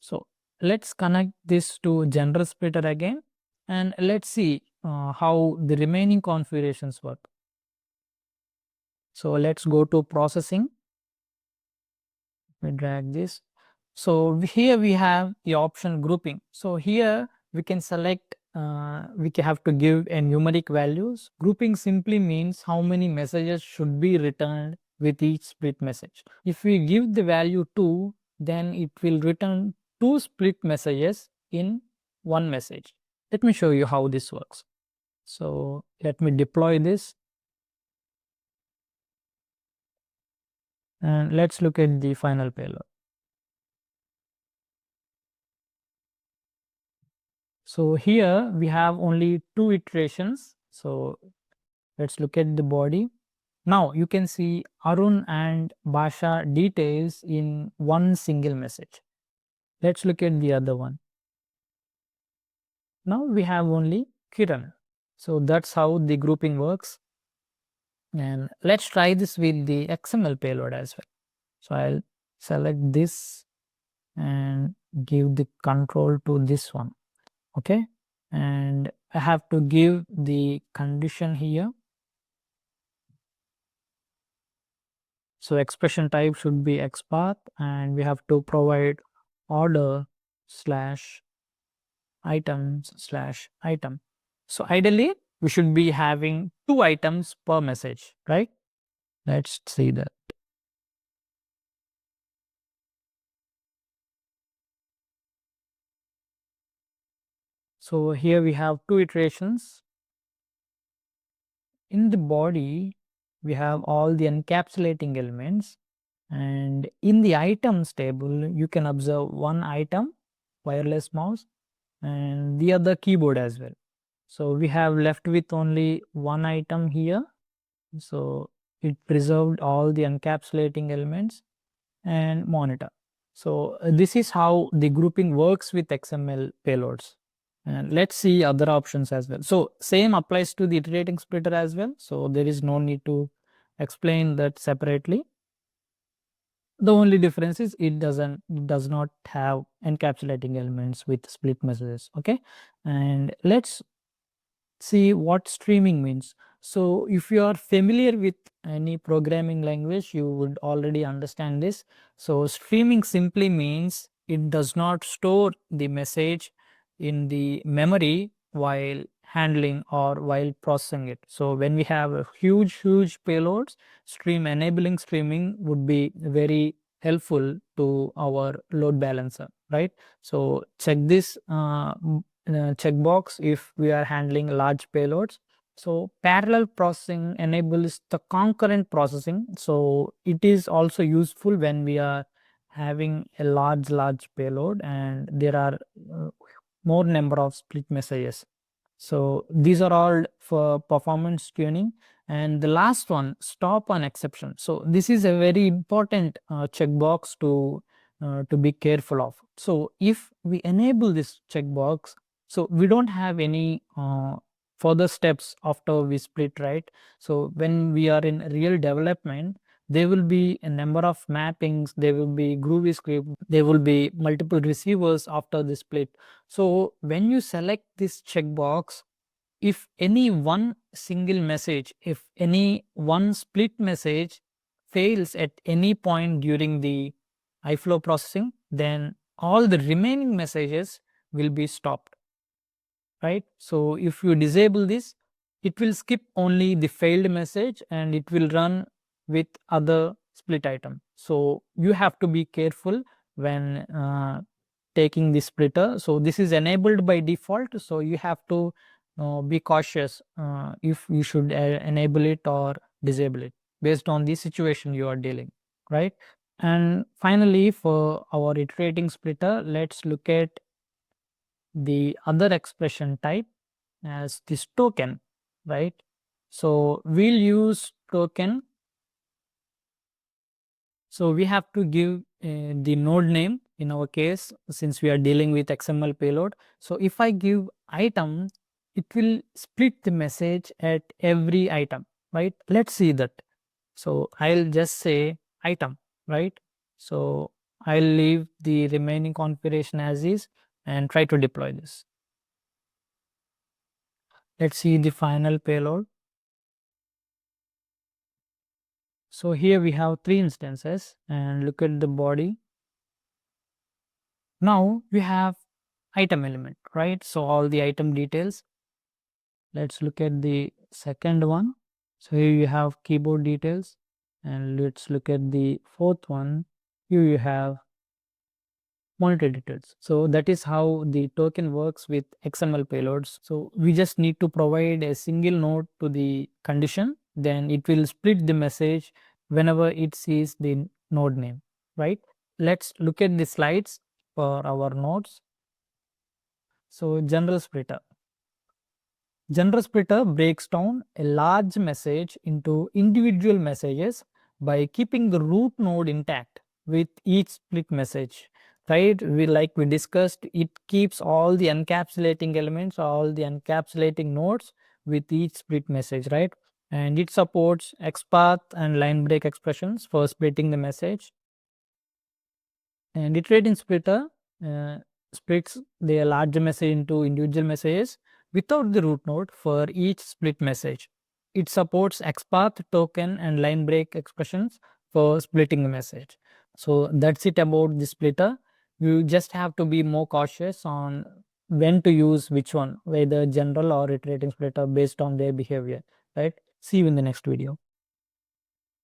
So let's connect this to general splitter again, and let's see how the remaining configurations work. So let's go to processing. We drag this. So here we have the option grouping. So here we can select, we have to give a numeric values. Grouping simply means how many messages should be returned with each split message. If we give the value 2, then it will return 2 split messages in one message. Let me show you how this works. So let me deploy this. And let's look at the final payload. So here we have only 2 iterations. So let's look at the body. Now you can see Arun and Basha details in one single message. Let's look at the other one. Now we have only Kiran. So that's how the grouping works. And let's try this with the XML payload as well. So I'll select this and give the control to this one. Okay. And I have to give the condition here. So expression type should be XPath, and we have to provide order slash items slash item. So ideally, we should be having 2 items per message, right? Let's see that. So here we have 2 iterations. In the body, we have all the encapsulating elements, and in the items table, you can observe one item, wireless mouse, and the other keyboard as well. So we have left with only one item here. So it preserved all the encapsulating elements and monitor. So this is how the grouping works with XML payloads. And let's see other options as well. So same applies to the iterating splitter as well. So there is no need to explain that separately. The only difference is it does not have encapsulating elements with split messages. Okay. And let's see what streaming means. So if you are familiar with any programming language, you would already understand this. So streaming simply means it does not store the message in the memory while handling or while processing it. So when we have a huge payloads, enabling streaming would be very helpful to our load balancer, right? So check this checkbox if we are handling large payloads. So parallel processing enables the concurrent processing. So it is also useful when we are having a large payload and there are more number of split messages. So these are all for performance tuning. And the last one, stop on exception. So this is a very important checkbox to be careful of. So if we enable this checkbox, so we don't have any further steps after we split, right? So when we are in real development, there will be a number of mappings, there will be Groovy script, there will be multiple receivers after the split. So when you select this checkbox, if any one single message, if any one split message fails at any point during the iFlow processing, then all the remaining messages will be stopped, right? So if you disable this, it will skip only the failed message and it will run with other split item. So you have to be careful when taking the splitter. So this is enabled by default. So you have to be cautious if you should enable it or disable it based on the situation you are dealing, right? And finally, for our iterating splitter, let's look at the other expression type as this token, right? So we'll use token. So we have to give the node name in our case, since we are dealing with XML payload. So if I give item, it will split the message at every item, right? Let's see that. So I'll just say item, right? So I'll leave the remaining configuration as is and try to deploy this. Let's see the final payload. So here we have 3 instances, and look at the body. Now we have item element, right? So all the item details. Let's look at the second one. So here you have keyboard details, and let's look at the fourth one. Here you have monitor details. So that is how the token works with XML payloads. So we just need to provide a single node to the condition, then it will split the message whenever it sees the node name, right? Let's look at the slides for our nodes. So general splitter. General splitter breaks down a large message into individual messages by keeping the root node intact with each split message. Right, we discussed, it keeps all the encapsulating elements, all the encapsulating nodes with each split message, right? And it supports XPath and line break expressions for splitting the message. And iterating splitter uh, splits the larger message into individual messages without the root node for each split message. It supports XPath, token, and line break expressions for splitting the message. So that's it about the splitter. You just have to be more cautious on when to use which one, whether general or iterating splitter based on their behavior, right? See you in the next video.